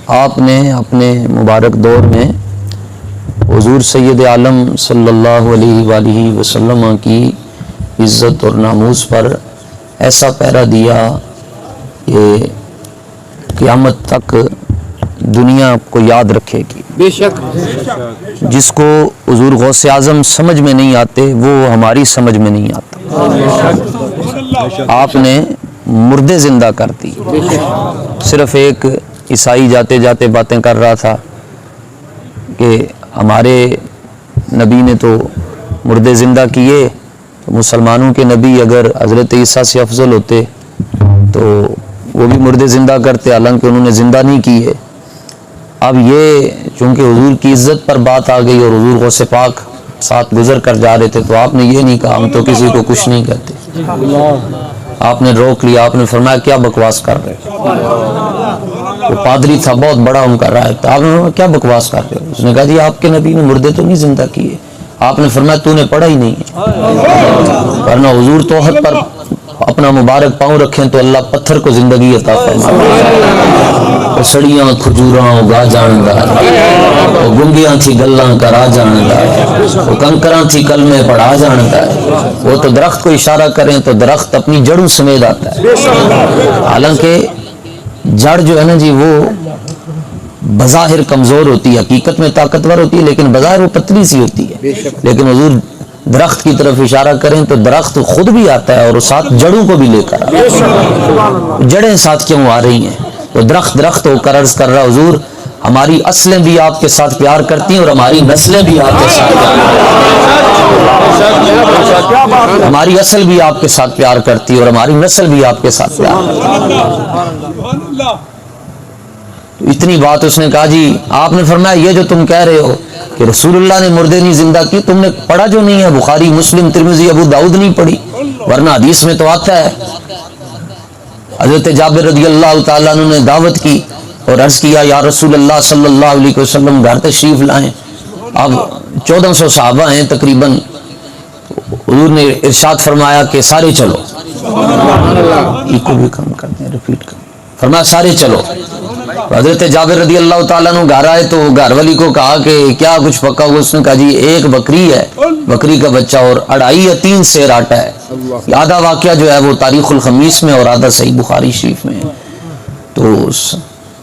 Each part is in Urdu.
آپ نے اپنے مبارک دور میں حضور سید عالم صلی اللہ علیہ وآلہ وسلم کی عزت اور ناموس پر ایسا پہرا دیا کہ قیامت تک دنیا کو یاد رکھے گی. بے شک جس کو حضور غوث اعظم سمجھ میں نہیں آتے وہ ہماری سمجھ میں نہیں آتا. آپ نے مردے زندہ کر دی. صرف ایک عیسائی جاتے جاتے باتیں کر رہا تھا کہ ہمارے نبی نے تو مردے زندہ کیے، تو مسلمانوں کے نبی اگر حضرت عیسیٰ سے افضل ہوتے تو وہ بھی مردے زندہ کرتے، حالانکہ انہوں نے زندہ نہیں کیے. اب یہ چونکہ حضور کی عزت پر بات آ گئی اور حضور غوث پاک ساتھ گزر کر جا رہے تھے، تو آپ نے یہ نہیں کہا ہم تو کسی کو کچھ نہیں کہتے. آپ نے روک لیا. آپ نے فرمایا کیا بکواس کر رہے ہو؟ وہ پادری تھا بہت بڑا ان کا راہب تھا. آپ نے فرمایا کیا بکواس کر رہے ہو؟ اس نے کہا جی آپ کے نبی نے مردے تو نہیں زندہ کیے. آپ نے فرمایا تو نے پڑھا ہی نہیں ہے، ورنہ حضور توحد پر اپنا مبارک پاؤں رکھیں تو اللہ پتھر کو زندگی عطا فرمائے. سڑیاں کھجوراں اگا جاندا ہے، گنگیاں تھی گلاں کرا جاندا ہے، کنکراں تھی کلمے پڑھا جاندا ہے. وہ تو درخت کو اشارہ کریں تو درخت اپنی جڑوں سمیت آتا ہے. حالانکہ جڑ جو ہے نا جی وہ بظاہر کمزور ہوتی ہے، حقیقت میں طاقتور ہوتی ہے، لیکن بظاہر وہ پتلی سی ہوتی ہے. لیکن حضور درخت کی طرف اشارہ کریں تو درخت خود بھی آتا ہے اور ساتھ جڑوں کو بھی لے کر آتا ہے. جڑیں ساتھ کیوں آ رہی ہیں؟ تو درخت ہو کر عرض کر رہا حضور ہماری اصلیں بھی آپ کے ساتھ پیار کرتی ہیں اور ہماری نسلیں بھی آپ کے ساتھ ہماری اصل بھی آپ کے ساتھ پیار کرتی ہے اور ہماری نسل بھی آپ کے ساتھ پیار کرتی ہے. اتنی بات اس نے کہا جی آپ نے فرمایا یہ جو تم کہہ رہے ہو کہ رسول اللہ نے مردے نہیں زندہ کی، تم نے پڑھا جو نہیں ہے، بخاری مسلم ترمذی ابو داؤد نہیں پڑھی، ورنہ حدیث میں تو آتا ہے. حضرت جابر رضی اللہ تعالیٰ عنہ نے دعوت کی اور عرض کیا یا رسول اللہ صلی اللہ علیہ وسلم گھر تشریف لائیں. اب 1400 صحابہ ہیں تقریباً. حضور نے ارشاد فرمایا کہ سارے چلو. کو بھی کم کر دیں، ریپیٹ کر. فرمایا سارے چلو. حضرت جابر رضی اللہ تعالیٰ عنہ گھر آئے تو گھر والی کو کہا کہ کیا کچھ پکا ہوا؟ اس نے کہا جی ایک بکری ہے، بکری کا بچہ، اور 2.5 یا 3 سیر آٹا ہے. آدھا واقعہ جو ہے وہ تاریخ الخمیس میں اور آدھا صحیح بخاری شریف میں ہے. تو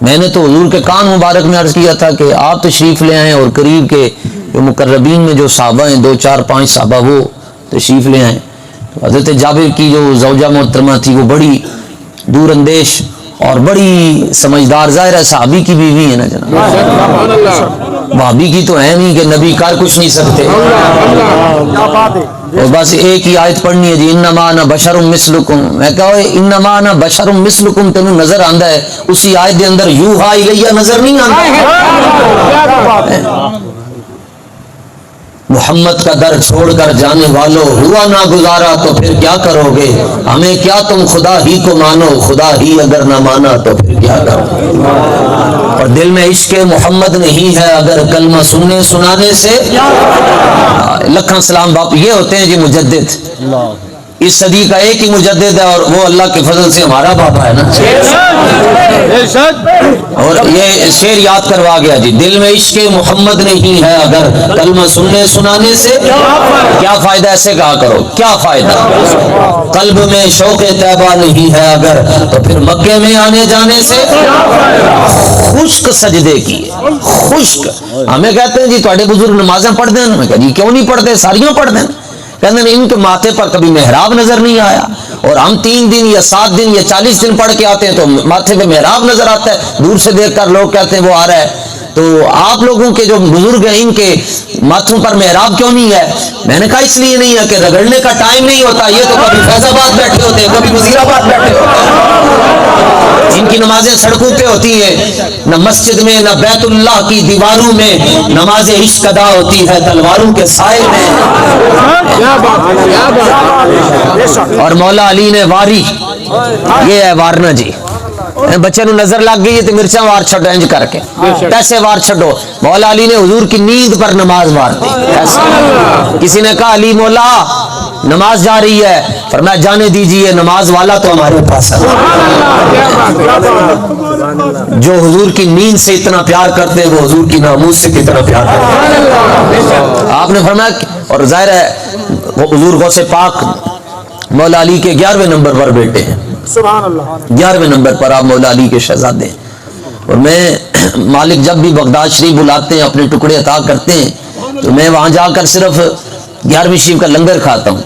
میں نے تو حضور کے کان مبارک میں عرض کیا تھا کہ آپ تشریف لے آئیں اور قریب کے جو مقربین میں جو صحابہ ہیں 2 4 5 صحابہ وہ تشریف لے آئیں. تو حضرت جابر کی جو زوجہ محترمہ تھی وہ بڑی دور اندیش اور بڑی سمجھدار، ظاہر ہے صحابی کی بیوی ہے نا جناب، بھابی کی تو ہے نہیں کہ نبی کر کچھ نہیں سکتے. اور بس ایک ہی آیت پڑھنی ہے جی انما انا بشر مثلکم. میں کہا انما انا بشر مثلکم تینوں نظر آندا ہے؟ اسی آیت دے اندر یوحا الیہ نظر نہیں آندا. محمد کا در چھوڑ کر جانے والوں ہوا نہ گزارا تو پھر کیا کرو گے؟ ہمیں کیا تم خدا ہی کو مانو، خدا ہی اگر نہ مانا تو پھر کیا کرو گے؟ اور دل میں عشق محمد نہیں ہے اگر کلمہ سننے سنانے سے. لکھاں سلام باپ. یہ ہوتے ہیں جی مجدد. اس صدی کا ایک ہی مجدد ہے اور وہ اللہ کے فضل سے ہمارا بابا ہے نا. اور یہ شعر یاد کروا گیا جی دل میں عشق محمد نہیں ہے اگر کلمہ سننے سنانے سے کیا فائدہ. ایسے کہا کرو کیا فائدہ. قلب میں شوق طیبہ نہیں ہے اگر تو پھر مکے میں آنے جانے سے. خشک سجدے کی خشک. ہمیں کہتے ہیں جی تھوڑے بزرگ نمازیں پڑھ دیں. ہمیں کہا جی کیوں نہیں پڑھتے؟ ساریوں پڑھ دیں. کہتے ہیں ان کے ماتھے پر کبھی محراب نظر نہیں آیا، اور ہم 3 دن یا 7 دن یا 40 دن پڑھ کے آتے ہیں تو ماتھے پہ محراب نظر آتا ہے. دور سے دیکھ کر لوگ کہتے ہیں وہ آ رہا ہے. تو آپ لوگوں کے جو بزرگ ہیں ان کے ماتھوں پر محراب کیوں نہیں ہے؟ میں نے کہا اس لیے نہیں ہے کہ رگڑنے کا ٹائم نہیں ہوتا. یہ تو کبھی فیض آباد بیٹھے ہوتے ہیں، کبھی وزیر آباد بیٹھے ہوتے ہیں. ان کی نمازیں سڑکوں پہ ہوتی ہیں، نہ مسجد میں نہ بیت اللہ کی دیواروں میں. نماز عشق ادا ہوتی ہے تلواروں کے سائے میں. اور مولا علی نے واری یہ ہے وارنا جی. بچے نو نظر لگ گئی تو مرچاں وار چھڈو انج کر کے پیسے وار چھڈو. مولا علی نے حضور کی نیند پر نماز وار دی. کسی نے کہا علی مولا نماز جا رہی ہے، فرمایا جانے دیجئے، نماز والا تو ہمارے پاس ہے. جو حضور کی نیند سے اتنا پیار کرتے ہیں وہ حضور کی ناموس سے کتنا پیار کرتے ہیں. آپ نے فرمایا, اور ظاہر ہے وہ حضور غوث پاک مولا علی کے 11ویں نمبر پر بیٹے ہیں. سبحان اللہ. 11ویں نمبر پر آپ مولا علی کے شہزادے ہیں. اور میں مالک جب بھی بغداد شریف بلاتے ہیں, اپنے ٹکڑے عطا کرتے ہیں, تو میں وہاں جا کر صرف 11ویں شریف کا لنگر کھاتا ہوں.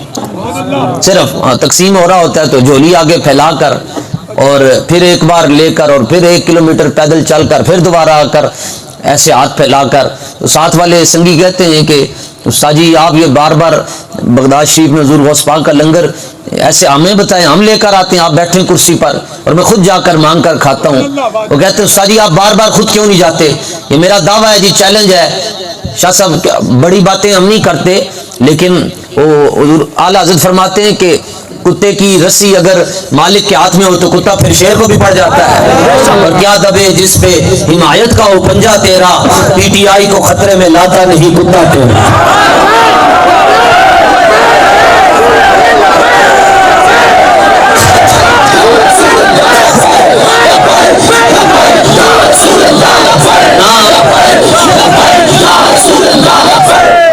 صرف تقسیم ہو رہا ہوتا ہے تو جھولی آگے پھیلا کر اور پھر ایک بار لے کر اور پھر 1 کلومیٹر پیدل چل کر پھر دوبارہ آ کر ایسے ہاتھ پھیلا کر, تو ساتھ والے سنگی کہتے ہیں کہ استاد جی آپ یہ بار بار بغداد شریف میں حضور غوث پاک کا لنگر ایسے ہمیں بتائیں, ہم لے کر آتے ہیں, آپ بیٹھے ہیں کرسی پر اور میں خود جا کر مانگ کر کھاتا ہوں. وہ کہتے ہیں استاد جی آپ بار بار خود کیوں نہیں جاتے؟ یہ میرا دعویٰ ہے جی, چیلنج ہے. شاہ صاحب بڑی باتیں ہم نہیں کرتے, لیکن وہ حضور اعلیٰ حضرت فرماتے ہیں کہ کتے کی رسی اگر مالک کے ہاتھ میں ہو تو کتا پھر شیر کو بھی پڑ جاتا ہے. اور کیا دبے جس پہ حمایت کا ہو پنجہ تیرا, پی ٹی آئی کو خطرے میں لاتا نہیں کتا تیرا.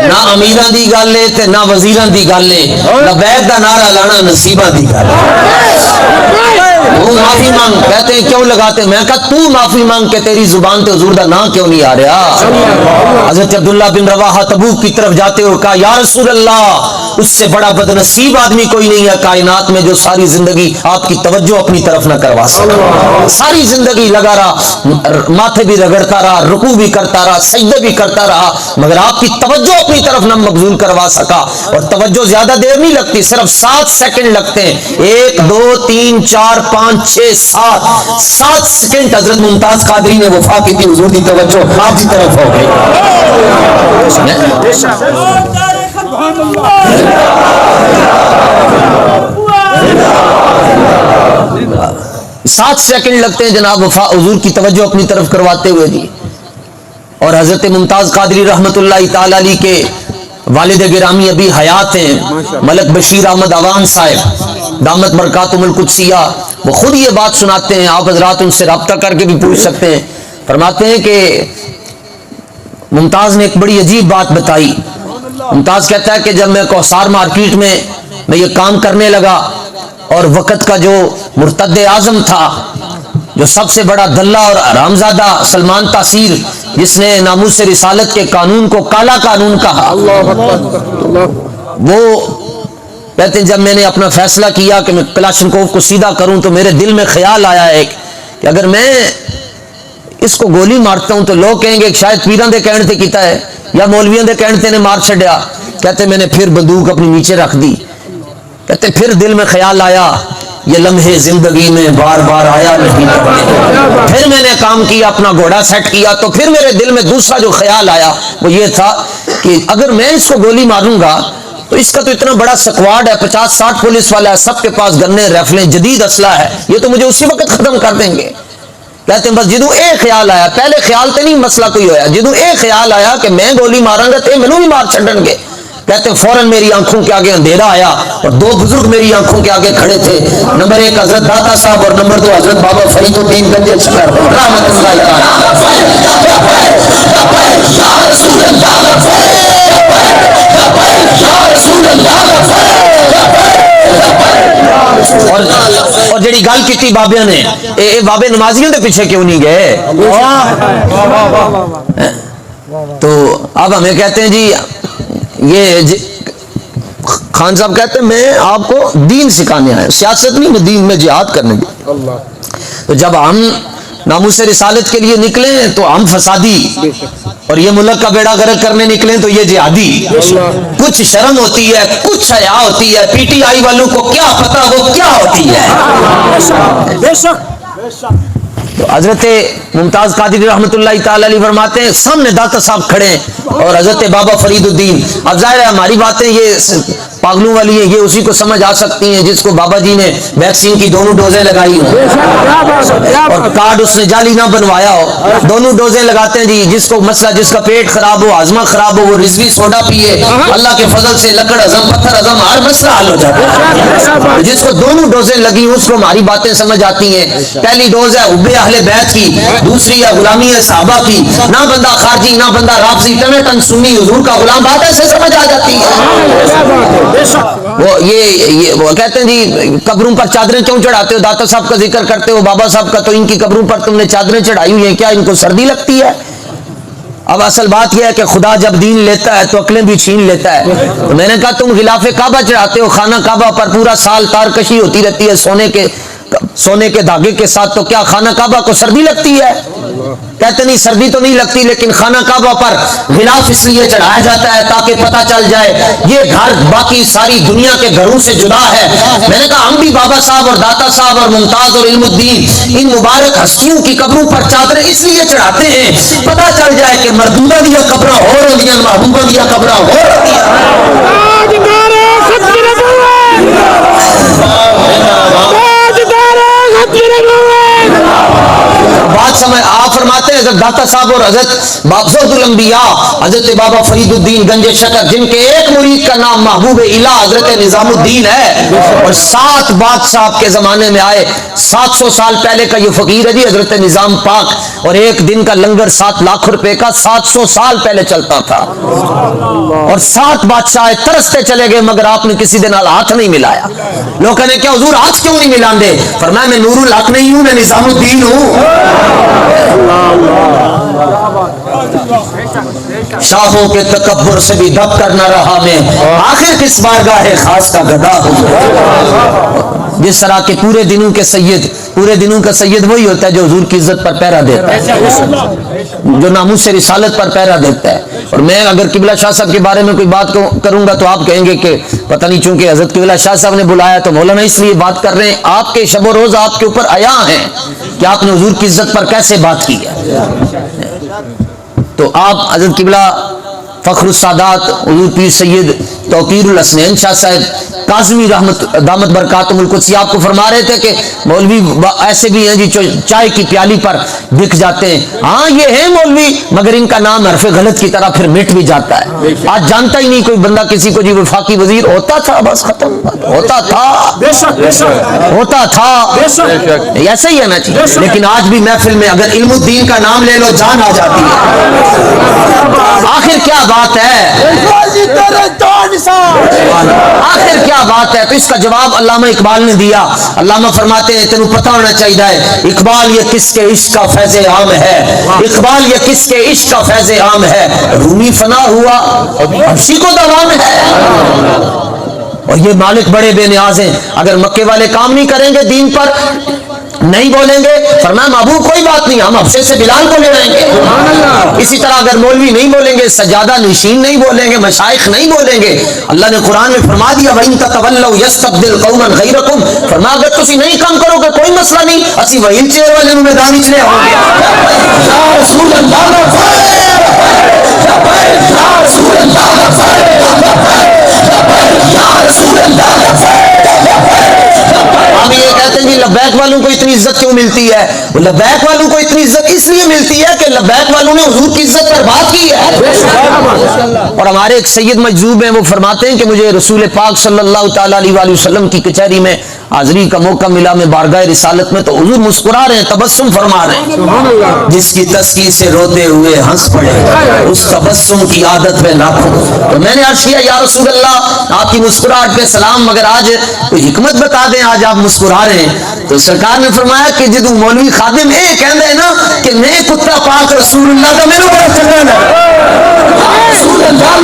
نہ امیراں دی گل ہے تے نہ وزیراں دی گل ہے, لبیک دا نعرہ لانا نصیباں دی گل ہے. وہ معافی مانگ, کہتے ہیں کیوں لگاتے, میں کہا تو معافی مانگ کہ تیری زبان تے حضور دا نام کیوں نہیں آ رہا. حضرت عبداللہ بن رواحہ تبوک کی طرف جاتے ہوئے کہا یا رسول اللہ, اس سے بڑا بد نصیب آدمی کوئی نہیں ہے کائنات میں جو ساری زندگی آپ کی توجہ اپنی طرف نہ کروا سکا. ساری زندگی لگا رہا, ماتھے بھی رگڑتا رہا, رکوع بھی کرتا رہا, سجدے بھی کرتا رہا, مگر آپ کی توجہ اپنی طرف نہ مبذول کروا سکا. اور توجہ زیادہ دیر نہیں لگتی, صرف 7 سیکنڈ لگتے ہیں. 1 2 3 4 5 6 7 سیکنڈ حضرت ممتاز قادری نے وفا کی تھی, حضور کی توجہ آپ کی طرف ہو گئی. 7 سیکنڈ لگتے ہیں جناب وفا حضور کی توجہ اپنی طرف کرواتے ہوئے دی. اور حضرت ممتاز قادری رحمت اللہ تعالی علیہ کے والد گرامی ابھی حیات ہیں, ملک بشیر احمد عوان صاحب دامت برکاتہم القدسیہ, وہ خود یہ بات سناتے ہیں, آپ حضرات ان سے رابطہ کر کے بھی پوچھ سکتے ہیں. فرماتے ہیں کہ ممتاز نے ایک بڑی عجیب بات بتائی. ممتاز کہتا ہے کہ جب میں کوثر مارکیٹ میں یہ کام کرنے لگا اور وقت کا جو مرتد اعظم تھا, جو سب سے بڑا دلہ اور حرامزادہ سلمان تاثیر, جس نے ناموس رسالت کے قانون کو کالا قانون کہا, وہ کہتے ہیں جب میں نے اپنا فیصلہ کیا کہ میں کلاشنکوف کو سیدھا کروں تو میرے دل میں خیال آیا ہے کہ اگر میں اس کو گولی مارتا ہوں تو لوگ کہیں گے کہ شاید پیران دے کہنے تے کیتا ہے یا مولویوں دے کہنے تے نے مار چھڑیا. کہتے میں نے پھر بندوق اپنی نیچے رکھ دی. کہتے پھر دل میں خیال آیا یہ لمحے زندگی میں بار بار آیا نہیں. پھر میں نے کام کیا, اپنا گھوڑا سیٹ کیا, تو پھر میرے دل میں دوسرا جو خیال آیا وہ یہ تھا کہ اگر میں اس کو گولی ماروں گا تو اس کا تو اتنا بڑا سکواڈ ہے, 50-60 پولیس والا ہے, سب کے پاس گنے ریفلیں جدید اسلحہ ہے, یہ تو مجھے اسی وقت ختم کر دیں گے. کہتے ہیں بس جدوں اے خیال آیا, پہلے خیال تے نہیں مسئلہ کوئی ہویا, جدوں اے خیال آیا کہ میں گولی ماراں گا تے مینوں بھی مار چھڈن گے. کہتے ہیں فوراً میری آنکھوں کے آگے اندھیرا آیا اور 2 بزرگ میری آنکھوں کے آگے کھڑے تھے. نمبر 1 حضرت داتا صاحب اور نمبر 2 حضرت بابا فرید الدین گنج اشکر رحمت اللہ اور جڑی گل کیتی بابیاں نے, اے بابے نمازیوں دے پیچھے کیوں نہیں گئے؟ تو اب ہمیں کہتے ہیں جی یہ خان صاحب کہتے ہیں میں آپ کو دین سکھانے آئے, سیاست نہیں, میں دین میں جہاد کرنے گئے. تو جب ہم ناموس رسالت کے لیے نکلے تو ہم فسادی, اور یہ ملک کا بیڑا غرق کرنے نکلے تو یہ جہادی. کچھ شرم ہوتی ہے, کچھ حیا ہوتی ہے, پی ٹی آئی والوں کو کیا پتا وہ کیا ہوتی ہے. بے شک تو حضرت ممتاز قادری رحمت اللہ تعالی علیہ فرماتے ہیں سامنے داتا صاحب کھڑے ہیں اور حضرت بابا فرید الدین. اب ظاہر ہے ہماری باتیں یہ پاگلوں والی ہیں، یہ اسی کو سمجھ آ سکتی ہیں جس کو بابا جی نے ویکسین کی دونوں ڈوزیں لگائی ہوں اور کارڈ اس نے جعلی نہ بنوایا ہو، دونوں ڈوزیں لگاتے ہیں جی، جس کو مسئلہ، جس کا پیٹ خراب ہو، ہاضمہ خراب ہو، وہ رضوی سوڈا پیے، اللہ کے فضل سے لکڑ ہضم، پتھر ہضم، ہر مسئلہ حل ہو جاتا ہے۔ جس کو دونوں ڈوزیں لگی اس کو ہماری باتیں سمجھ آتی ہیں۔ پہلی ڈوز ہے حب اہل بیت کی، دوسری ہے غلامی ہے صحابہ کی، نہ بندہ خارجی نہ بندہ رافضی، ٹن سنی حضور کا غلام، بات ایسے سمجھ آ جاتی ہے۔ وہ کہتے ہیں جی قبروں پر چادریں کیوں چڑھاتے ہو؟ داتا صاحب کا ذکر کرتے ہو، بابا صاحب کا، تو ان کی قبروں پر تم نے چادریں چڑھائی ہوئی ہیں، کیا ان کو سردی لگتی ہے؟ اب اصل بات یہ ہے کہ خدا جب دین لیتا ہے تو عقلیں بھی چھین لیتا ہے۔ تو میں نے کہا تم غلاف کعبہ چڑھاتے ہو، خانہ کعبہ پر پورا سال تارکشی ہوتی رہتی ہے سونے کے دھاگے کے ساتھ، تو کیا خانہ کعبہ کو سردی لگتی ہے؟ کہتے نہیں سردی تو نہیں لگتی، لیکن خانہ کعبہ پر غلاف اس لیے چڑھایا جاتا ہے تاکہ پتہ چل جائے یہ گھر باقی ساری دنیا کے گھروں سے جدا ہے۔ میں نے کہا ہم بھی بابا صاحب اور داتا صاحب اور ممتاز اور علم الدین ان مبارک ہستیوں کی قبروں پر چادریں اس لیے چڑھاتے ہیں پتہ چل جائے کہ مردودہ دیا قبریں ہو رہی ہیں، محبوبہ دیا قبریں ہو رہی ہیں۔ بات سمجھ آپ فرماتے ہیں حضرت داتا صاحب اور حضرت بابزرد الانبیاء حضرت بابا فرید الدین گنج شکر، جن کے ایک مرید کا نام محبوب الہ حضرت نظام الدین ہے، اور 7 بادشاہ آپ کے زمانے میں آئے، 700 سال پہلے کا یہ فقیر ہے جی حضرت نظام پاک، اور ایک دن کا لنگر 7 لاکھ روپے کا 700 سال پہلے چلتا تھا، اور 7 بادشاہ ترستے چلے گئے مگر آپ نے کسی دن ہاتھ نہیں ملایا۔ لوگ کہنے کیا حضور ہاتھ کیوں نہیں ملان دے؟ فرمایا میں نور الحق نہیں ہوں، میں نظام الدین ہوں۔ شاہوں کے تکبر سے بھی دب کر نہ رہا میں، آخر کس بارگاہ خاص کا گدا ہوں۔ جس طرح کے پورے دنوں کا سید وہی ہوتا ہے جو حضور کی عزت پر پہرا دیتا ہے، جو ناموس سے رسالت پر پہرا دیتا ہے۔ اور میں اگر قبلہ شاہ صاحب کے بارے میں کوئی بات کروں گا تو آپ کہیں گے کہ پتہ نہیں، چونکہ حضرت قبلہ شاہ صاحب نے بلایا تو مولانا اس لیے بات کر رہے ہیں، آپ کے شب و روز آپ کے اوپر عیا ہیں کہ آپ نے حضور کی عزت پر کیسے بات کی ہے۔ تو آپ حضرت قبلہ فخر السادات حضور پیر سید توقیر الحسنین شاہ صاحب کاظمی رحمت دامت برکاتہم القدسی آپ کو فرما رہے تھے کہ مولوی ایسے بھی ہیں جی چائے کی پیالی پر بک جاتے ہیں، ہاں یہ ہے مولوی مگر ان کا نام حرف غلط کی طرح پھر مٹ بھی جاتا ہے، آج جانتا ہی نہیں کوئی بندہ کسی کو جی وفاقی وزیر ہوتا تھا، بس ختم، ہوتا تھا ایسا ہی ہے نا جی۔ لیکن آج بھی محفل میں اگر علم الدین کا نام لے لو جان آ جاتی ہے۔ آخر کیا بات ہے، آخر کیا بات ہے؟ تو اس کا جواب علامہ اقبال نے دیا۔ علامہ فرماتے ہیں تینوں پتہ ہونا چاہیے اقبال یہ کس کے عشق کا فیض عام ہے، اقبال یہ کس کے عشق کا فیض عام ہے، رومی فنا ہوا حبشی کو دوام ہے، اور یہ مالک بڑے بے نیاز ہیں، اگر مکے والے کام نہیں کریں گے دین پر نہیں بولیں گے، فرمایا محبوب کوئی بات نہیں، ہم حبشے سے بلال کو لے آئیں گے۔ اسی طرح اگر مولوی نہیں بولیں گے، سجادہ نشین نہیں بولیں گے، مشائخ نہیں بولیں گے، اللہ نے قرآن میں فرما دیا وَإِن تَتَوَلَّوْا يَسْتَبْدِلْ قَوْمًا غَيْرَكُمْ، فرمایا اگر تسی نہیں کام کرو گے کوئی مسئلہ نہیں، اسی وہیل چیئر والے میں دانی چلے ہوں گے۔ یا رسول اللہ ہم یہ کہتے ہیں جی لبیک والوں کو اتنی عزت کیوں ملتی ہے؟ لبیک والوں کو اتنی عزت اس لیے ملتی ہے کہ لبیک والوں نے حضور کی عزت پر بات کی ہے۔ اور ہمارے ایک سید مجذوب ہیں، وہ فرماتے ہیں کہ مجھے رسول پاک صلی اللہ تعالی علیہ وسلم کی کچہری میں حاضری کا موقع ملا، میں بارگاہ رسالت میں، تو حضور مسکرا رہے ہیں، تبسم فرما رہے ہیں، جس کی تسکی سے روتے ہوئے ہنس پڑے اس تبسم کی عادت میں لاکھوں۔ تو میں نے عرض کیا یا رسول اللہ آپ کی مسکراہٹ پہ سلام، مگر آج کوئی حکمت بتا دیں، آج آپ مسکرا رہے ہیں۔ تو سرکار نے فرمایا کہ جدو مولوی خادم اے کہندے ہیں نا کہ میں کتا پاک رسول اللہ کا میرے بڑا چنگا ہے، رسول اللہ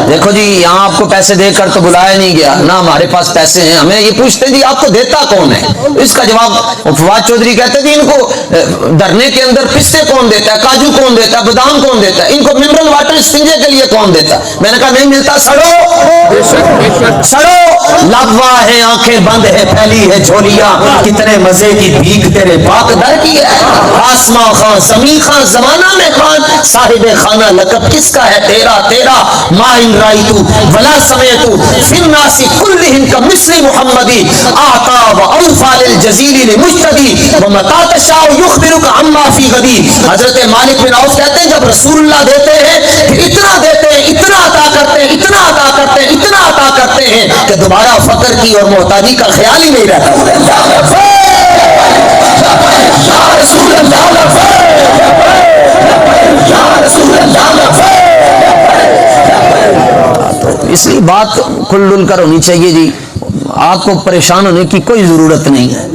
دیکھو لو جی یہاں آپ کو پیسے دے کر تو بلایا نہیں گیا نہ ہمارے پاس پیسے ہیں. ہمیں یہ پوچھتے ہیں جی آپ کو دیتا کون ہے؟ اس کا جواب فواد چودھری کہتے ہیں جی ان کو دھرنے کے اندر پستے کون دیتا ہے, کاجو کون دیتا ہے, بادام کون دیتا ہے, ان کو منرل واٹر استنجے کے لیے کون دیتا ہے؟ میں نے کہا نہیں ملتا, سڑو سڑو, لبوا ہے آنکھیں بند ہے پھیلی ہے جھولیاں, کتنے مزے کی بھیک تیرے پاک در کی ہے. آسماں خان زمین خان زمانہ میں خان, صاحب خانہ لقب کس کا ہے تیرا تیرا. ما ان رائی تو ولا سمیت فی الناس کلہم کمثل محمدی آتا و اوفا للجزیل لمجتدی ومتا تشاء یخبرک عما فی غدی. حضرت مالک بن عوف کہتے ہیں جب رسول اللہ دیتے ہیں پھر اتنا دیتے ہیں, اتنا عطا کرتے ہیں, اتنا عطا کرتے ہیں, اتنا عطا کرتے ہیں کہ دوبارہ فقر کی اور محتاجی کا خیال ہی نہیں رہتا. اس لیے بات کھل ڈل کر ہونی چاہیے جی, آپ کو پریشان ہونے کی کوئی ضرورت نہیں ہے.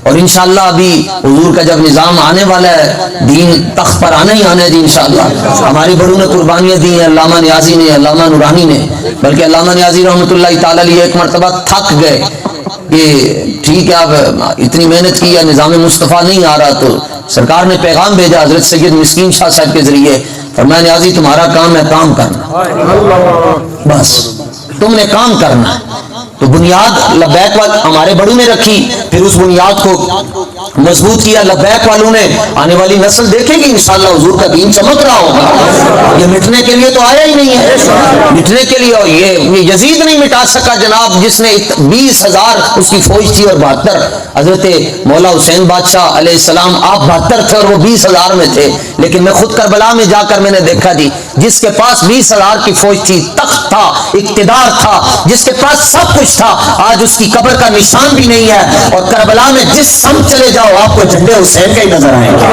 اور انشاءاللہ ابھی حضور کا جب نظام آنے والا ہے, دین تخت پر آنا ہی آنا ہے جی انشاءاللہ. ہماری بڑوں نے قربانیاں دی ہیں, علامہ نیازی نے, علامہ نورانی نے, بلکہ علامہ نیازی رحمۃ اللہ تعالی علیہ ایک مرتبہ تھک گئے کہ ٹھیک ہے آپ اتنی محنت کی ہے, نظام مصطفیٰ نہیں آ رہا, تو سرکار نے پیغام بھیجا حضرت سید مسکین شاہ صاحب کے ذریعے, فرمایا نیازی تمہارا کام ہے کام کرنا, بس تم نے کام کرنا ہے. تو بنیاد لبیک ہمارے بڑوں نے رکھی, پھر اس بنیاد کو مضبوط کیا. لبیک والوں نے آنے والی نسل دیکھے گی انشاءاللہ حضور کا دین چمک رہا ہوگا. یہ مٹنے کے لیے تو آیا ہی نہیں ہے, مٹنے کے لیے یہ یزید نہیں مٹا سکا جناب, جس نے 20,000 اس کی فوج تھی اور 72. حضرت مولا حسین بادشاہ علیہ السلام آپ 72 تھے اور وہ 20,000 میں تھے. لیکن میں خود کربلا میں جا کر میں نے دیکھا جی, جس کے پاس 20,000 کی فوج تھی, تخت تھا, اقتدار تھا, جس کے پاس سب کچھ تھا, آج اس کی قبر کا نشان بھی نہیں ہے. اور کربلا میں جس سمت چلے جاؤ آپ کو جھنڈے حسین کے ہی نظر آئیں گے.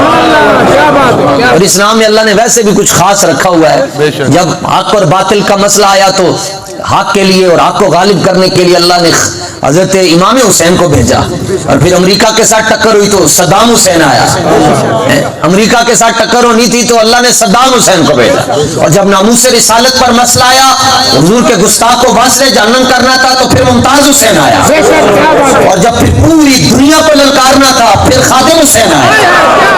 اور اسلام میں اللہ نے ویسے بھی کچھ خاص رکھا ہوا ہے. جب حق اور باطل کا مسئلہ آیا تو حق کے لیے اور حق کو غالب کرنے کے لیے اللہ نے حضرت امام حسین کو بھیجا. اور پھر امریکہ کے ساتھ ٹکر ہوئی تو صدام حسین آیا. امریکہ کے ساتھ ٹکر ہونی تھی تو اللہ نے صدام حسین کو بھیجا. اور جب ناموس رسالت پر مسئلہ آیا, حضور کے گستاخ کو واصل جہنم کرنا تھا تو پھر ممتاز حسین آیا. اور جب پھر پوری دنیا کو للکارنا تھا پھر خادم حسین آیا.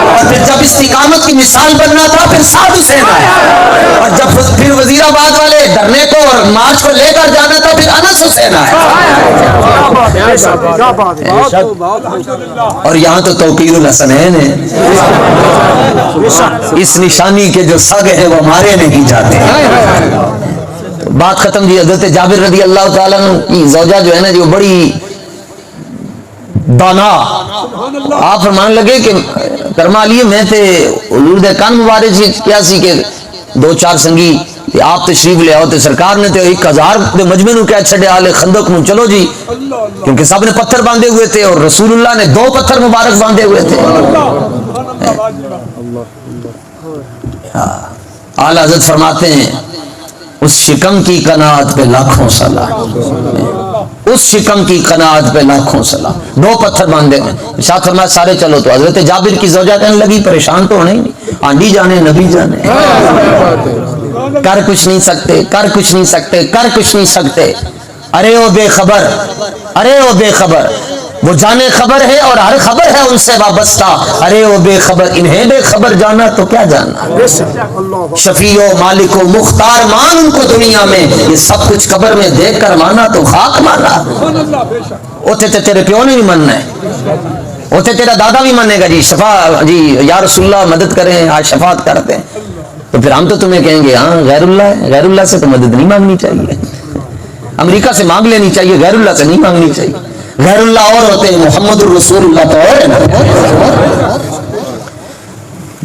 اور پھر جب استقامت کی مثال بننا تھا پھر سعد حسین آیا. اور جب پھر وزیر آباد والے دھرنے کو اور مارچ کو لے کر جانا تھا پھر انس حسین آیا. اور یہاں تو توقیر الحسنین ہے, اس نشانی کے جو سگ ہے وہ مارے نہیں جاتے. بات ختم جی. حضرت جابر رضی اللہ تعالیٰ کی زوجہ جو ہے نا جو بڑی دانا, آپ فرمان لگے کہ کرما لیے میں تے حضور دے کان مبارک کیا سی کہ 2-4 سنگی آپ تشریف لے آؤ, تو سرکار نے تو 1,000 دے مجمع نو کہہ چھڑے آلے خندق نو چلو جی, کیونکہ سب نے پتھر باندھے ہوئے تھے اور رسول اللہ نے 2 پتھر مبارک باندھے ہوئے تھے. اعلی حضرت فرماتے ہیں اس شکم کی قناعت پہ لاکھوں سلام, اس شکم کی قناعت پہ لاکھوں سلام. 2 پتھر باندھے ہیں. ارشاد فرمایا سارے چلو. تو حضرت جابر کی زوجہ کہنے لگی پریشان تو ہونے ہی نہیں, آنڈی جانے نبی جانے, کر کچھ نہیں سکتے, کر کچھ نہیں سکتے, کر کچھ نہیں سکتے. ارے او بے خبر, ارے او بے خبر, وہ جانے خبر ہے اور ہر خبر ہے ان سے وابستہ. ارے او بے خبر, انہیں بے خبر جانا تو کیا جانا. شفیع و مالک و مختار مان ان کو دنیا میں, یہ سب کچھ قبر میں دیکھ کر مانا تو خاک مانا. اوتے تے تیرے پیو نے بھی مننا ہے, اوتے تیرا دادا بھی مانے گا جی شفا جی یا رسول اللہ مدد کریں, آج شفاعت کرتے ہیں. تو پھر ہم تو تمہیں کہیں گے ہاں غیر اللہ ہے, غیر اللہ سے تو مدد نہیں مانگنی چاہیے. امریکہ سے مانگ لینی چاہیے, غیر اللہ سے نہیں مانگنی چاہیے. غیر اللہ اور ہوتے ہیں, محمد الرسول اللہ تو اور ہے.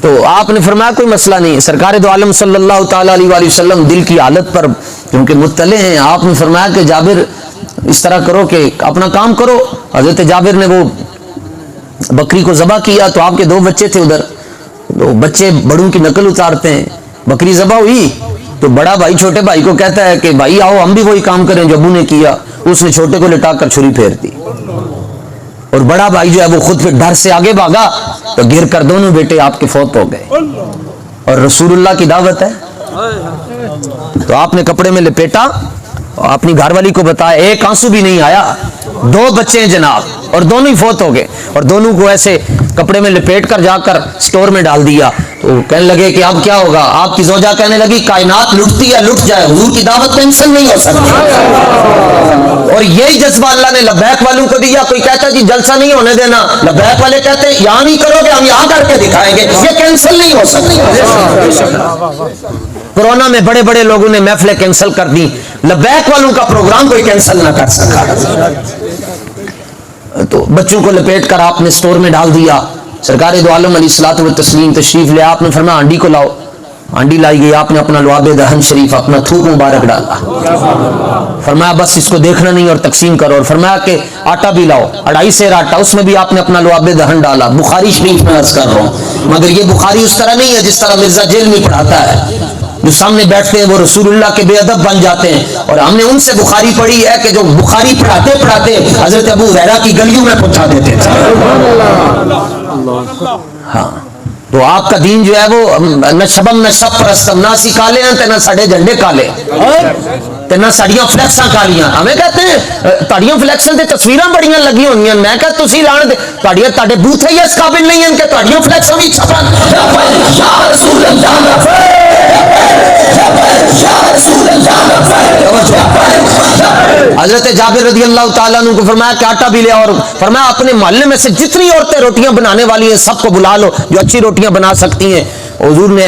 تو آپ نے فرمایا کوئی مسئلہ نہیں. سرکار دو عالم صلی اللہ تعالیٰ علیہ وآلہ وسلم دل کی حالت پر کیونکہ مطلع ہیں, آپ نے فرمایا کہ جابر اس طرح کرو کہ اپنا کام کرو. حضرت جابر نے وہ بکری کو ذبح کیا تو آپ کے 2 بچے تھے ادھر, تو بچے بڑوں کی نقل اتارتے ہیں. بکری ذبح ہوئی تو بڑا بھائی چھوٹے بھائی کو کہتا ہے کہ بھائی آؤ ہم بھی وہی کام کریں جو ابو نے کیا. اس نے چھوٹے کو لٹا کر چھری پھیر دی اور بڑا بھائی جو ہے وہ خود پھر ڈر سے آگے بھاگا تو گر کر دونوں بیٹے آپ کے فوت ہو گئے. اور رسول اللہ کی دعوت ہے, تو آپ نے کپڑے میں لپیٹا، اپنی گھر والی کو بتایا، ایک آنسو بھی نہیں آیا، 2 بچے ہیں جناب اور دونوں ہی فوت ہو گئے، اور دونوں کو ایسے کپڑے میں لپیٹ کر جا کر سٹور میں ڈال دیا۔ تو کہنے لگے کہ اب کیا ہوگا؟ آپ کی زوجہ کہنے لگی کائنات لٹتی ہے لٹ جائے، حضور کی دعوت کینسل نہیں ہو سکتی۔ اور یہی جذبہ اللہ نے لبیک والوں کو دیا۔ کوئی کہتا ہے جی جلسہ نہیں ہونے دینا، لبیک والے کہتے ہیں یہاں نہیں کرو گے، ہم یہاں کر کے دکھائیں گے، یہ کینسل نہیں ہو سکتی۔ کورونا میں بڑے بڑے لوگوں نے محفلیں کینسل کر دی، لبیک والوں کا پروگرام کوئی کینسل نہ کر سکا۔ تو بچوں کو لپیٹ کر آپ نے سٹور میں ڈال دیا۔ سرکار دو عالم علیہ الصلوۃ والتسلیم تشریف لے، آپ نے فرمایا ہانڈی کو لاؤ، ہانڈی لائی گئی، آپ نے اپنا لعاب دہن شریف، اپنا تھوک مبارک ڈالا، فرمایا بس اس کو دیکھنا نہیں اور تقسیم کرو، اور فرمایا کہ آٹا بھی لاؤ، 2.5 سیر آٹا، اس میں بھی آپ نے اپنا لعاب دہن ڈالا۔ بخاری شریف میں عرض کر رہا ہوں، مگر یہ بخاری اس طرح نہیں ہے جس طرح مرزا جیل میں پڑھاتا ہے، جو سامنے بیٹھتے ہیں وہ رسول اللہ کے بے ادب بن جاتے ہیں۔ اور ہم نے ان سے بخاری پڑھی ہے کہ جو بخاری پڑھاتے پڑھاتے حضرت ابو ہریرہ کی گلیوں میں پہنچا دیتے تھے۔ ہاں، تو آپ کا دین جو ہے وہ نہ شبم نہ شب پرستم، نہ اسی کالے ہیں نہ ساڑے جھنڈے کالے تے نہ ساڑیاں فلیکساں کالیاں۔ ہمیں کہتے ہیں تاڑیاں فلیکساں تے تصویراں بڑیاں لگی ہوئی ہیں، میں کہتا تسی لان دے تاڑیاں تاڑے بوتھے ہی اس قابل نہیں ہیں کہ تاڑیاں فلیکساں بھی چھپن۔ یا رسول اللہ، حضرت جابر رضی اللہ تعالیٰ عنہ کو فرمایا کہ آٹا بھی لے، اور فرمایا اپنے محلے میں سے جتنی عورتیں روٹیاں بنانے والی ہیں سب کو بلا لو جو اچھی روٹیاں بنا سکتی ہیں۔ حضور نے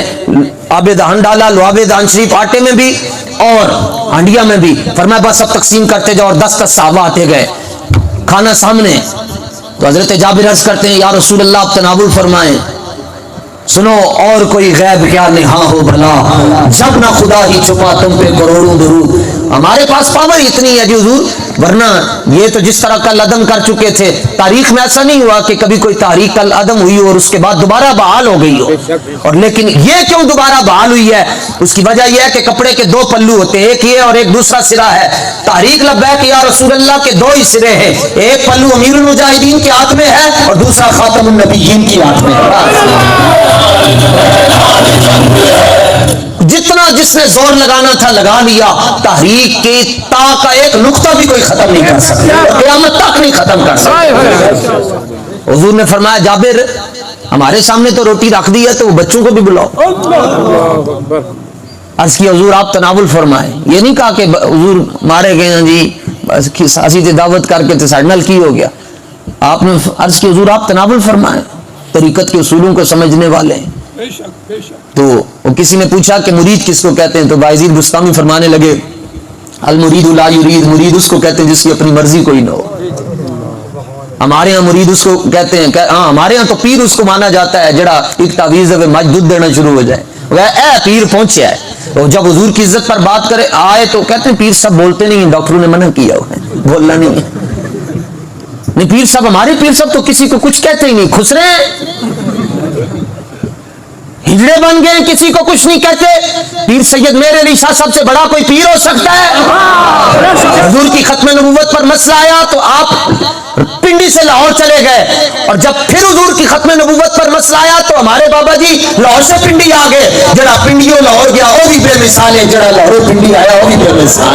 آب دہن ڈالا، لعاب دہن شریف آٹے میں بھی اور ہانڈیا میں بھی، فرمایا بس اب تقسیم کرتے جاؤ، اور 10 صحابہ آتے گئے، کھانا سامنے۔ تو حضرت جابر عرض کرتے ہیں یا رسول اللہ آپ تناول فرمائیں۔ سنو اور کوئی غیب کیا نہاں ہو بھلا، جب نہ خدا ہی چھپا تم پہ کروڑوں درود۔ ہمارے پاس پاور اتنی ہے جی حضور، ورنہ یہ تو جس طرح کل عدم کر چکے تھے، تاریخ میں ایسا نہیں ہوا کہ کبھی کوئی تاریخ کل عدم ہوئی اور اس کے بعد دوبارہ بحال ہو گئی ہو۔ اور لیکن یہ کیوں دوبارہ بحال ہوئی ہے؟ اس کی وجہ یہ ہے کہ کپڑے کے 2 پلو ہوتے ہیں، ایک یہ اور ایک دوسرا سرا ہے۔ تحریک لبیک یا رسول اللہ کے 2 ہی سرے ہیں، ایک پلو امیر المجاہدین کے ہاتھ میں ہے اور دوسرا خاتم النبیین کے ہاتھ میں ہے۔ جتنا جس نے زور لگانا تھا لگا لیا، تحریک کی تا کا ایک نقطہ بھی کوئی ختم نہیں کر سکتا، قیامت تک نہیں ختم کر سکتا۔ حضور نے فرمایا جابر ہمارے سامنے تو روٹی رکھ دی ہے تو بچوں کو بھی بلاؤ۔ عرض کی حضور آپ تناول فرمائیں، یہ نہیں کہا کہ حضور مارے گئے ہیں جی بس ساسی تے دعوت کر کے تے ساڈے نال کی ہو گیا۔ آپ نے عرض کی حضور آپ تناول فرمائیں، طریقت کے اصولوں کو سمجھنے والے ہیں۔ تو وہ کسی نے پوچھا کہ مرید کس کو کہتے ہیں؟ تو باعزید بستامی فرمانے لگے المرید لا یرید، مرید اس کو کہتے ہیں جس کی اپنی مرضی کوئی نہ ہو۔ ہمارے ہاں مرید اس کو کہتے ہیں، ہاں ہمارے ہاں تو پیر اس کو مانا جاتا ہے جڑا ایک تعویذ ہے مجھ دودھ دینا شروع ہو جائے، وہ اے پیر پہنچیا ہے۔ اور جب حضور کی عزت پر بات کرے آئے تو کہتے ہیں پیر سب بولتے نہیں ہیں، ڈاکٹروں نے منع کیا ہوا ہے، بولنا نہیں ہے۔ نہیں پیر صاحب، ہمارے پیر صاحب تو کسی کو کچھ کہتے ہی نہیں، خسرے ہجڑے بن گئے، کسی کو کچھ نہیں کہتے۔ پیر سید میر علی شاہ صاحب سے بڑا کوئی پیر ہو سکتا ہے؟ حضور کی ختم نبوت پر مسئلہ آیا تو آپ پنڈی سے لاہور چلے گئے، اور جب پھر حضور کی ختم نبوت پر مسئلہ آیا تو ہمارے بابا جی لاہور سے پنڈی آ گئے۔ جڑا پنڈیوں لاہور گیا وہ بھی بے مثال ہے، جڑا لاہور پنڈی آیا وہ بھی بے مثال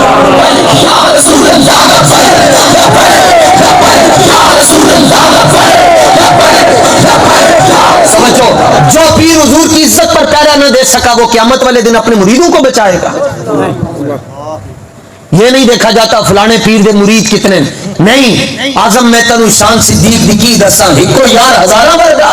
سمجھو، جو پیر حضور کی عزت پر پہرا نہ دے سکا وہ قیامت والے دن اپنے مریدوں کو بچائے گا۔ یہ نہیں دیکھا جاتا فلانے پیر دے مرید کتنے، نہیں، اعظم میں تنو شان صدیق دی کی دساں ہکو یار ہزاراں ورگا۔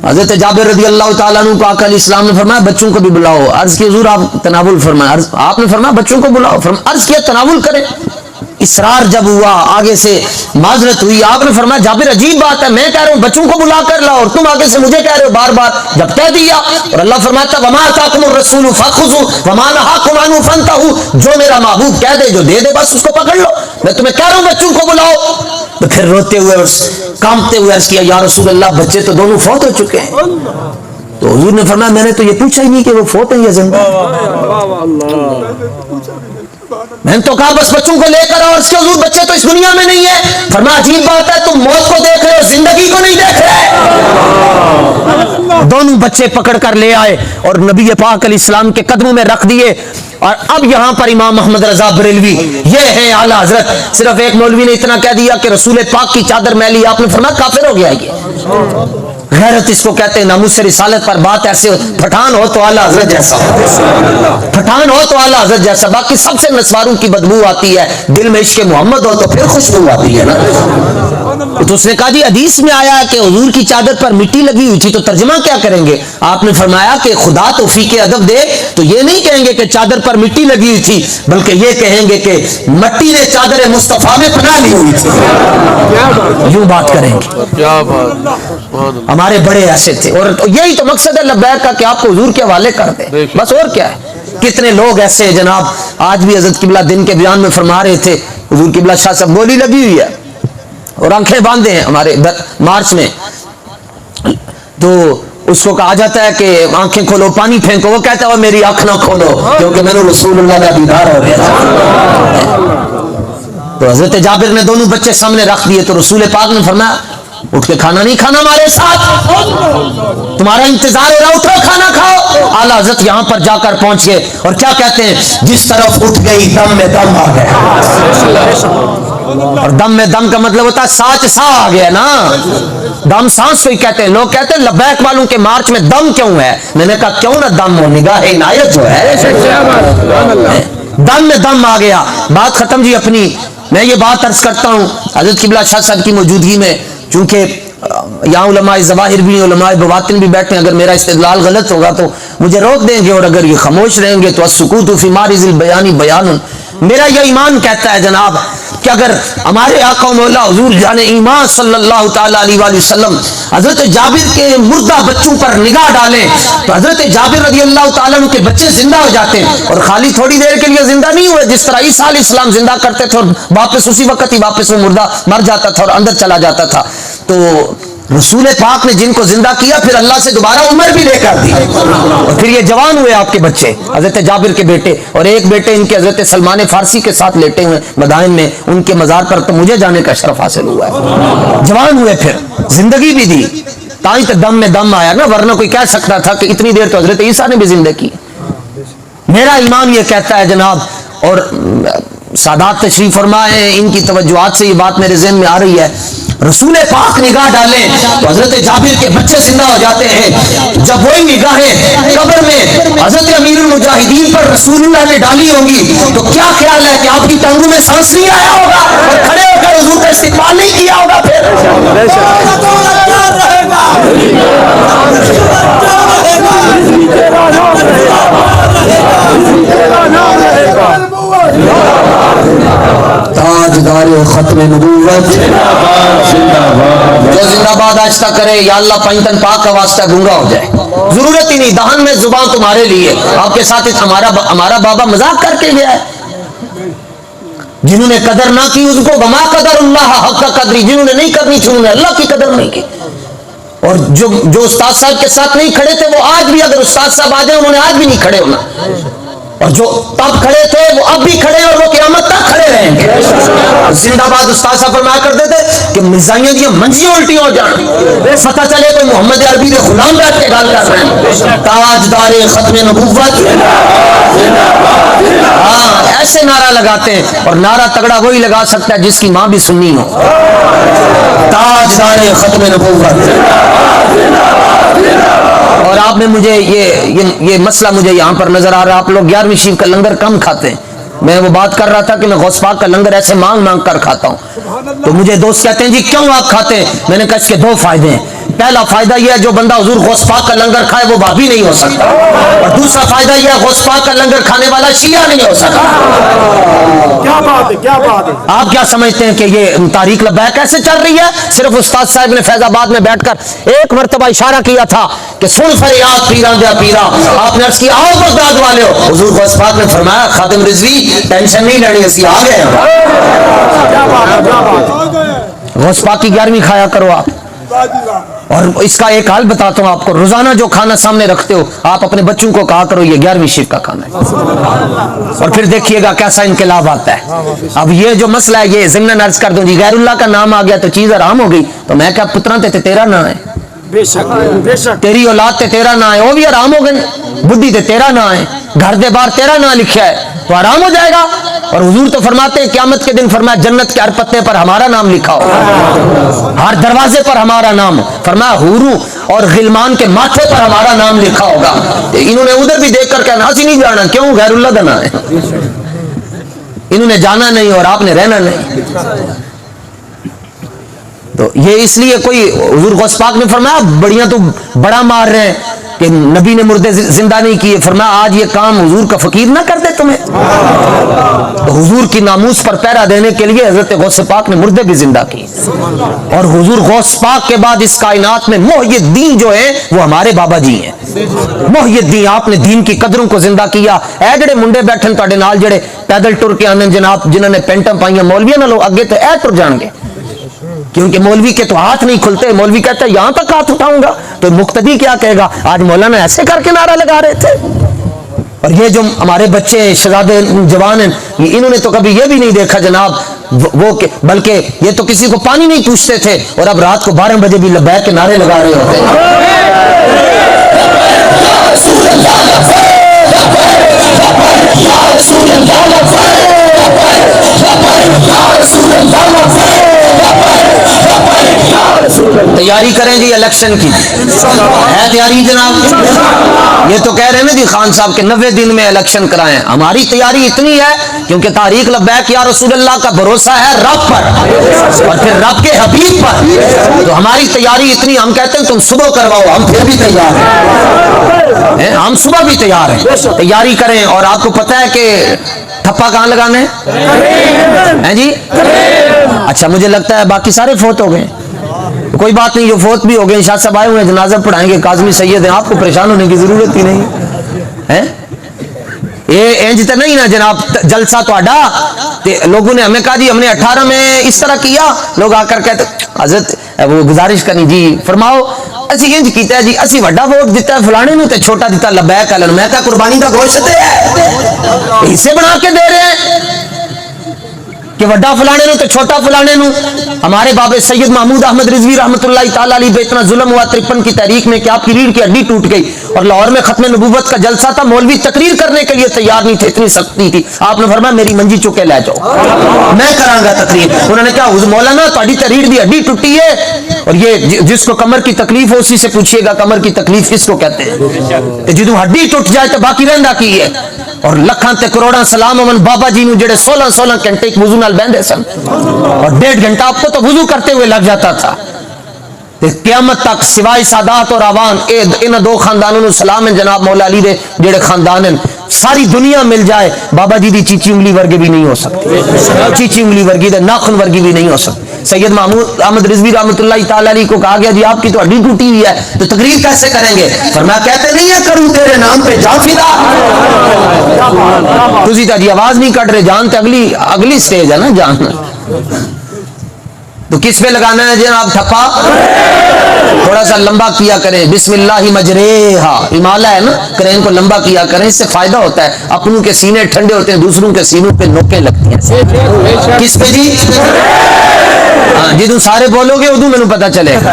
حضرت جابر رضی اللہ تعالیٰ عنہ کو آقا علیہ السلام نے فرمایا بچوں کو بھی بلاؤ۔ عرض کی حضور آپ تناول فرمائیں، آپ نے فرمایا بچوں کو بلاؤ، عرض کیا تناول کریں۔ اصرار جب ہوا، آگے سے معذرت ہوئی، آپ نے فرمایا جابر عجیب بات ہے، میں کہہ رہا ہوں بچوں کو بلا کر لاؤ اور تم آگے سے مجھے کہہ رہے ہو بار بار، جب کہہ دیا۔ اور اللہ فرماتا وما آتاکم الرسول فخذوا وما نہاکم عنہ فانتہوا، جو میرا محبوب کہہ دے جو دے دے بس اس کو پکڑ لو، میں تمہیں کہہ رہا ہوں بچوں کو بلاؤ۔ تو پھر روتے ہوئے اور کامتے ہوئے عرض کیا یا رسول اللہ بچے تو دونوں فوت ہو چکے ہیں۔ تو حضور نے فرمایا میں نے تو یہ پوچھا ہی نہیں کہ وہ فوت ہیں یا زندہ۔ میں نے تو کہا بس بچوں کو لے کر آؤ، اس کے حضور بچے تو اس دنیا میں نہیں ہے۔ فرمایا عجیب بات ہے، تم موت کو دیکھ رہے ہو زندگی کو نہیں دیکھ رہے۔ دونوں بچے پکڑ کر لے آئے اور نبی پاک علیہ السلام کے قدموں میں رکھ دیے۔ اور اب یہاں پر امام محمد رضا بریلوی یہ ہے اعلی حضرت، صرف ایک مولوی نے اتنا کہہ دیا کہ رسول پاک کی چادر میلی، آپ نے فرمایا کافر ہو گیا یہ۔ غیرت اس کو کہتے ہیں، ناموس رسالت پر بات ایسے ہو، پٹھان ہو تو اعلی حضرت جیسا، پٹھان ہو تو اعلی حضرت جیسا، باقی سب سے نسواروں کی بدبو آتی ہے، دل میں عشق محمد ہو تو پھر خوشبو آتی ہے نا۔ تو اس نے کہا جی حدیث میں آیا کہ حضور کی چادر پر مٹی لگی ہوئی تھی، تو ترجمہ کیا کریں گے؟ آپ نے فرمایا کہ خدا توفیق ادب دے تو یہ نہیں کہیں گے کہ چادر پر مٹی لگی ہوئی تھی، بلکہ یہ کہیں گے کہ مٹی نے چادر مصطفیٰ میں پناہ لی ہوئی تھی، یوں بات کریں گے۔ ہمارے بڑے ایسے تھے، اور یہی تو مقصد ہے لبیک کا کہ آپ کو حضور کے حوالے کر دیں، بس اور کیا ہے۔ کتنے لوگ ایسے ہیں جناب، آج بھی حضرت قبلہ دن کے بیان میں فرما رہے تھے، حضور قبلہ شاہ صاحب گولی لگی ہوئی ہے اور آنکھیں باندھے ہیں ہمارے مارچ میں، تو اس کو کہا جاتا ہے کہ آنکھیں کھولو پانی پھینکو، وہ کہتا ہے وہ میری آنکھ نہ کھولو کیونکہ میں نے رسول اللہ کا دیدار ہو گیا۔ تو حضرت جابر نے دونوں بچے سامنے رکھ دیے، تو رسول پاک نے فرمایا اٹھ کے کھانا نہیں کھانا ہمارے ساتھ، تمہارا انتظار ہو رہا، اٹھو کھانا کھاؤ۔ اعلی حضرت یہاں پر جا کر پہنچ گئے اور کیا کہتے ہیں، جس طرف اٹھ گئی دم میں دم آ گیا، اور دم میں دم کا مطلب ہوتا ہے سانچ سا آ گیا نا، دم سانس کو ہی کہتے ہیں۔ لوگ کہتے ہیں لبیک والوں کے مارچ میں دم کیوں ہے؟ میں نے کہا کیوں نہ دم ہو، نگاہ عنایت جو ہے، دم میں دم آ گیا۔ بات ختم جی اپنی، میں یہ بات عرض کرتا ہوں حضرت قبلہ شاہ صاحب کی موجودگی میں، چونکہ یہاں علماء ظواہر بھی علماء بواطن بھی بیٹھے ہیں، اگر میرا استدلال غلط ہوگا تو مجھے روک دیں گے، اور اگر یہ خاموش رہیں گے تو السکوت فی مارز البیان بیان۔ میرا یہ ایمان کہتا ہے جناب کہ اگر ہمارے آقا و مولا حضور جان ایمان صلی اللہ تعالی علیہ وآلہ وسلم حضرت جابر کے مردہ بچوں پر نگاہ ڈالیں تو حضرت جابر رضی اللہ تعالیٰ عنہ کے بچے زندہ ہو جاتے ہیں، اور خالی تھوڑی دیر کے لیے زندہ نہیں ہوئے، جس طرح عیسیٰ علیہ السلام زندہ کرتے تھے اور واپس اسی وقت ہی واپس وہ مردہ مر جاتا تھا اور اندر چلا جاتا تھا۔ تو رسول پاک نے جن کو زندہ کیا پھر اللہ سے دوبارہ عمر بھی لے کر دی، اور پھر یہ جوان ہوئے آپ کے بچے حضرت جابر کے بیٹے، اور ایک بیٹے ان کے حضرت سلمان فارسی کے ساتھ لیٹے ہوئے مدائن میں، ان کے مزار پر تو مجھے جانے کا شرف حاصل ہوا ہے۔ جوان ہوئے پھر زندگی بھی دی، تائی تو دم میں دم آیا نا، ورنہ کوئی کہہ سکتا تھا کہ اتنی دیر تو حضرت عیسیٰ نے بھی زندہ کی۔ میرا ایمان یہ کہتا ہے جناب، اور سادات تشریف فرما ہے، ان کی توجہات سے یہ بات میرے ذہن میں آ رہی ہے، رسول پاک نگاہ ڈالیں تو حضرت جابر کے بچے زندہ ہو جاتے ہیں۔ جب وہی نگاہیں قبر میں حضرت امیر المجاہدین پر رسول اللہ نے ڈالی ہوں گی تو کیا خیال ہے کہ آپ کی ٹانگوں میں سانس نہیں آیا ہوگا اور کھڑے ہو کر حضور کا استقبال نہیں کیا ہوگا؟ پھر تاجدار ختم نبوت جو زندہ باد آہستہ کرے، یا اللہ پنجتن پاک کا واسطہ گنگا ہو جائے، ضرورت ہی نہیں، دہن میں زبان تمہارے لیے، آپ کے ساتھ ہمارا بابا مذاق کر کے گیا ہے۔ جنہوں نے قدر نہ کی اس کو وما قدر اللہ حق کا قدری، جنہوں نے نہیں کرنی تھی انہوں نے اللہ کی قدر نہیں کی، اور جو استاد صاحب کے ساتھ نہیں کھڑے تھے وہ آج بھی، اگر استاد صاحب آ جائیں انہوں نے آج بھی نہیں کھڑے ہونا، اور جو تب کھڑے تھے وہ اب بھی کھڑے اور وہ قیامت تک کھڑے رہیں گے۔ زندہ باد استاد صاحب فرمایا کرتے تھے کہ مزائیاں دیا منجیاں الٹی ہو جان، پتہ چلے کوئی محمد عربی کے غلام بیٹھ کے گال کر رہے ہیں۔ تاجدار ختم نبوت، ہاں ایسے نعرہ لگاتے ہیں، اور نعرہ تگڑا وہی لگا سکتا ہے جس کی ماں بھی سنی ہو۔ تاجدار ختم نبوت۔ اور آپ نے مجھے یہ مسئلہ مجھے یہاں پر نظر آ رہا ہے، آپ لوگ 11ویں شریف کا لنگر کم کھاتے ہیں، میں وہ بات کر رہا تھا کہ میں غوث پاک کا لنگر ایسے مانگ مانگ کر کھاتا ہوں، تو مجھے دوست کہتے ہیں جی کیوں آپ کھاتے ہیں؟ میں نے کہا اس کے دو فائدے ہیں، پہلا فائدہ یہ ہے جو بندہ حضور غوث پاک کا لنگر کھائے وہ بابی نہیں ہو سکتا، اور دوسرا فائدہ یہ ہے غوث پاک کا لنگر کھانے والا شیعہ نہیں ہو سکتا۔ کیا بات ہے، کیا بات ہے۔ آپ کیا سمجھتے ہیں کہ یہ تاریخ لبیک کیسے چل رہی ہے؟ صرف استاد صاحب نے فیض آباد میں بیٹھ کر ایک مرتبہ اشارہ کیا تھا کہ سن فریاد پیران دیا پیرا، آپ نے عرض کیا آؤ بغداد والے ہو، حضور غوث پاک نے فرمایا خادم رضوی ٹینشن نہیں لینی، اسی آ گئے ہیں۔ غوث پاک کی 11ویں کھایا کرو آپ۔ اور اس کا ایک حال بتاتا ہوں آپ کو، روزانہ جو کھانا سامنے رکھتے ہو آپ اپنے بچوں کو کہا کرو یہ 11ویں شفٹ کا کھانا ہے، اور پھر دیکھیے گا کیسا انقلاب آتا ہے۔ اب یہ جو مسئلہ ہے یہ ضمن عرض کر دوں جی، غیر اللہ کا نام آ گیا تو چیز حرام ہو گئی، تو میں کیا پترا تے تیرا نام ہے، بے شک تیری اولاد تے تیرا نام ہے، وہ بھی حرام ہو گئے، بڈھی تے تیرا نام ہے، گھر دے باہر تیرا نام لکھا ہے تو حرام ہو جائے گا۔ اور حضور تو فرماتے ہیں قیامت کے دن فرمایا جنت کے ہر پتے پر ہمارا نام لکھا ہو، ہر دروازے پر ہمارا نام، فرمایا حوروں اور غلمان کے ماتھے پر ہمارا نام لکھا ہوگا۔ انہوں نے ادھر بھی دیکھ کر کہنا اسی نہیں جانا، کیوں؟ غیر اللہ کا نام ہے، انہوں نے جانا نہیں اور آپ نے رہنا نہیں۔ تو یہ اس لیے کوئی حضور غوث پاک نے فرمایا بڑیاں تو بڑا مار رہے ہیں کہ نبی نے مردے زندہ نہیں کیے، فرمایا آج یہ کام حضور کا فقیر نہ کر دے تمہیں۔ تو حضور کی ناموس پر پہرا دینے کے لیے حضرت غوث پاک نے مردے بھی زندہ کیے، اور حضور غوث پاک کے بعد اس کائنات میں محی الدین جو ہے وہ ہمارے بابا جی ہیں۔ محی الدین، آپ نے دین کی قدروں کو زندہ کیا۔ اے جڑے منڈے بیٹھن تواڈے نال جڑے پیدل ٹر کے آنے جناب، جنہوں نے پینٹاں پائیاں مولویاں نالوں اگے تو اے ٹر جان گے، کیونکہ مولوی کے تو ہاتھ نہیں کھلتے، مولوی کہتا ہے یہاں تک ہاتھ اٹھاؤں گا تو مقتدی کیا کہے گا، آج مولانا ایسے کر کے نعرہ لگا رہے تھے۔ اور یہ جو ہمارے بچے شہزادے جوان ہیں، انہوں نے تو کبھی یہ بھی نہیں دیکھا جناب وہ بلکہ یہ تو کسی کو پانی نہیں پوچھتے تھے، اور اب رات کو 12 بجے بھی لبیک کے نعرے لگا رہے ہوتے ہیں۔ تیاری کریں جی الیکشن کی، ہے تیاری جناب؟ یہ تو کہہ رہے ہیں نا جی خان صاحب کے 90 دن میں الیکشن کرائیں، ہماری تیاری اتنی ہے کیونکہ تاریخ لبیک یا رسول اللہ کا بھروسہ ہے رب پر اور پھر رب کے حبیب پر، تو ہماری تیاری اتنی، ہم کہتے ہیں تم صبح کرواؤ، ہم پھر بھی تیار ہیں، ہم صبح بھی تیار ہیں، تیاری کریں۔ اور آپ کو پتہ ہے کہ تھپا کہاں لگانا ہے جی؟ اچھا مجھے لگتا ہے باقی سارے فوت ہو گئے، کوئی بات نہیں، جو فوت بھی ہو گئے شاہ صاحب آئے ہوئے ہیں جنازہ پڑھائیں گے، کاظمی سید ہیں، آپ کو پریشان ہونے کی ضرورت ہی نہیں ہے۔ یہ انج تو نہیں نا جناب جلسہ تہاڈا تے لوگوں نے ہمیں کہا جی ہم نے 18 میں اس طرح کیا، لوگ آ کر کہتے حضرت وہ گزارش کرنی جی فرماؤ اسی انج کیتا ہے جی، اسی وڈا ووٹ دیتا ہے فلانے نو تے چھوٹا دیتا لبیک علی، میں کہا قربانی کا گوشت ہے، حصے بنا کے دے رہے ہیں کہ وڈا فلانے نو تے چھوٹا فلانے نو۔ ہمارے بابے سید محمود احمد رضوی رحمۃ اللہ تعالی علیہ پہ اتنا ظلم ہوا 53 کی تحریک میں کہ آپ کی ریڑھ کی ہڈی ٹوٹ گئی، اور لاہور میں ختم نبوت کا جلسہ تھا، مولوی تقریر کرنے کے لیے تیار نہیں تھے، اتنی سختی تھی، آپ نے فرمایا میری منجی چکے لے جاؤ میں کراں گا تقریر۔ انہوں نے کہا مولانا تہاڈی تے ریڑھ دی ہڈی ٹوٹی ہے، اور یہ جس کو کمر کی تکلیف ہو اسی سے پوچھیے گا کمر کی تکلیف کس کو کہتے ہیں، جدوں ہڈی ٹوٹ جائے تو باقی رہندا کی ہے۔ اور لکھاں تے کروڑاں سلام امن بابا جی نو جڑے 16 گھنٹے ایک وضو نال بہندے سن، اور 1.5 گھنٹہ آپ کو تو وضو کرتے ہوئے لگ جاتا تھا۔ قیامت تک سوائے سادات اور عوام ان دو خاندانوں نو سلام ہے جناب مولا علی دے جڑے خاندان ہیں، ساری دنیا مل جائے بابا جی دی چیچی انگلی ورگی بھی نہیں ہو سکتی، چیچی انگلی ورگی دے ناخن ورگی بھی نہیں ہو سکتی۔ سید محمود احمد رضوی رحمۃ اللہ تعالی علیہ کو کہا گیا جی آپ کی تو ہڈی ٹوٹی ہوئی ہے تو تقریر کیسے کریں گے؟ فرمایا کہتے نہیں ہے کروں تیرے نام پہ جا فدا، تسی تا جی آواز نہیں کٹ رہے، جان تے اگلی سٹیج ہے نا جان، تو کس پہ لگانا ہے جناب تھپا؟ تھوڑا سا لمبا کیا کریں، بسم اللہ مجریہا، ہمالیہ ہے نا، کرین کو لمبا کیا کریں، اس سے فائدہ ہوتا ہے، اپنوں کے سینے ٹھنڈے ہوتے ہیں، دوسروں کے سینوں پہ نوکیں لگتی ہیں۔ کس پہ جی؟ ہاں جدوں سارے بولو گے ادوں مینوں پتہ چلے گا،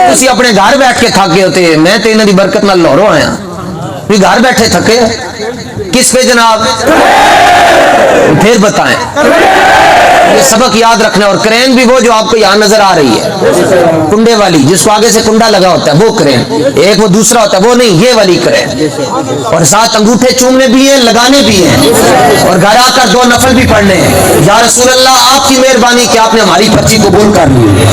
تسی اپنے گھر بیٹھ کے تھکے ہوتے، میں تے انہاں دی برکت نال لاہوروں آیا، بھی گھر بیٹھے تھکے، کس پہ جناب؟ پھر بتائیں، یہ سبق یاد رکھنا۔ اور کرین بھی وہ جو آپ کو یہاں نظر آ رہی ہے کنڈے والی، جس کو آگے سے کنڈا لگا ہوتا ہے وہ کرین، ایک وہ دوسرا ہوتا ہے وہ نہیں، یہ والی کرین، اور ساتھ انگوٹھے چومنے بھی ہیں لگانے بھی ہیں، اور گھر آ کر 2 نفل بھی پڑھنے ہیں۔ یا رسول اللہ آپ کی مہربانی کہ آپ نے ہماری پرچی قبول کر لی۔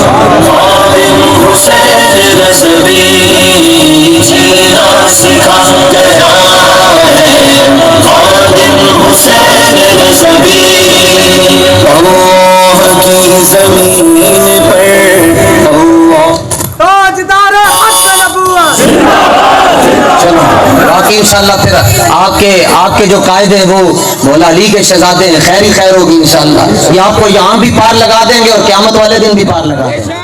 باقی انشاءاللہ پھر آپ کے جو قائد ہیں وہ مولا علی کے شہزادے ہیں، خیر ہی خیر ہوگی انشاءاللہ، یہ آپ کو یہاں بھی پار لگا دیں گے اور قیامت والے دن بھی پار لگا دیں گے۔